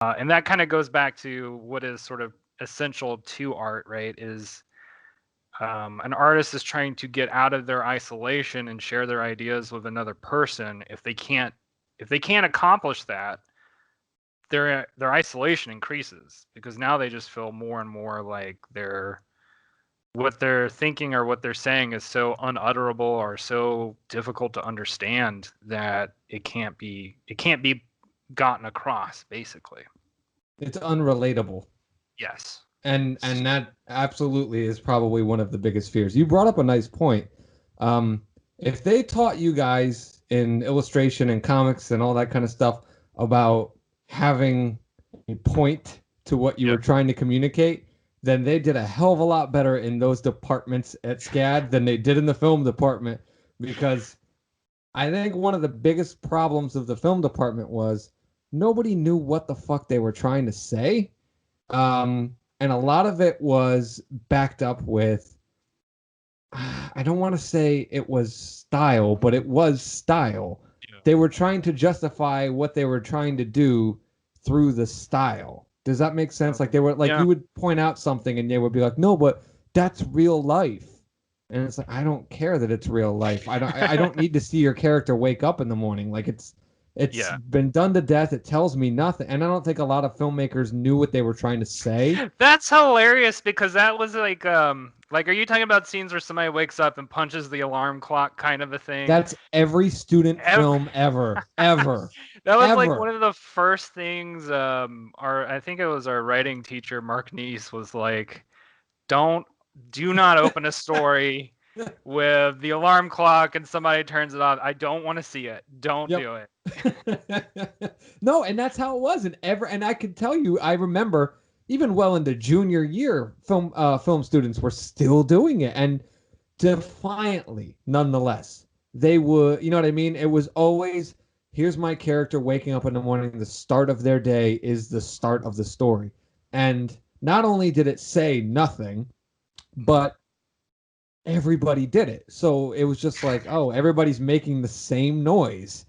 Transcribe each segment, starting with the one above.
And that kind of goes back to what is sort of essential to art, right? Is an artist is trying to get out of their isolation and share their ideas with another person. If they can't accomplish that, their isolation increases, because now they just feel more and more like what they're thinking or what they're saying is so unutterable or so difficult to understand that it can't be gotten across, basically. It's unrelatable. Yes. And that absolutely is probably one of the biggest fears. You brought up a nice point. If they taught you guys in illustration and comics and all that kind of stuff about having a point to what you were trying to communicate, then they did a hell of a lot better in those departments at SCAD than they did in the film department. Because I think one of the biggest problems of the film department was nobody knew what the fuck they were trying to say. And a lot of it was backed up with, I don't want to say it was style, but it was style. Yeah. They were trying to justify what they were trying to do through the style. Does that make sense? Like they were like, you would point out something and they would be like, no, but that's real life. And it's like, I don't care that it's real life. I don't need to see your character wake up in the morning. Like it's been done to death. It tells me nothing. And I don't think a lot of filmmakers knew what they were trying to say. That's hilarious, because that was like, are you talking about scenes where somebody wakes up and punches the alarm clock kind of a thing? That's every student film ever. That was like one of the first things, I think it was our writing teacher, Mark Neese, was like, do not open a story with the alarm clock and somebody turns it off. I don't want to see it. Don't do it. No, and that's how it was. And I can tell you, I remember even well into junior year, film students were still doing it, and defiantly, nonetheless, they would. You know what I mean? It was always, here's my character waking up in the morning. The start of their day is the start of the story, and not only did it say nothing, but everybody did it. So it was just like, oh, everybody's making the same noise.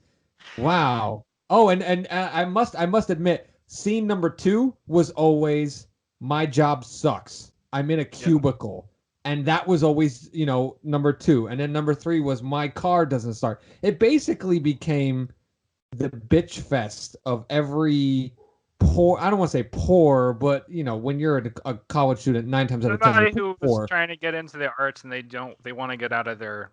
Wow. Oh, and I must admit, scene number 2 was always, my job sucks. I'm in a cubicle. And that was always, number 2. And then number 3 was, my car doesn't start. It basically became the bitch fest of every poor, I don't want to say poor, but when you're a college student, 9 times out of 10, somebody who was trying to get into the arts and they want to get out of their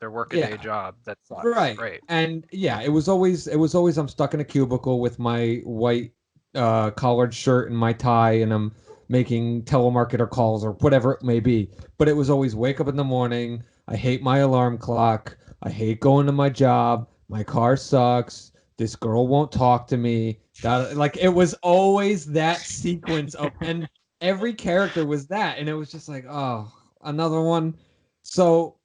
workaday job. That's right. And it was always I'm stuck in a cubicle with my white collared shirt and my tie, and I'm making telemarketer calls or whatever it may be. But it was always wake up in the morning. I hate my alarm clock. I hate going to my job. My car sucks. This girl won't talk to me. Like it was always that sequence of, and every character was that, and it was just like, oh, another one. So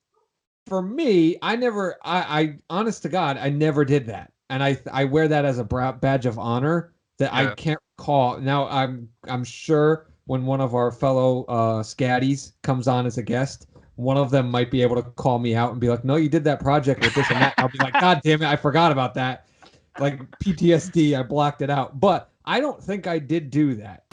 for me, I honest to God, I never did that, and I wear that as a badge of honor that I can't recall. Now I'm sure when one of our fellow scaddies comes on as a guest, one of them might be able to call me out and be like, no, you did that project with this and that. I'll be like, God damn it, I forgot about that. Like PTSD, I blocked it out. But I don't think I did do that.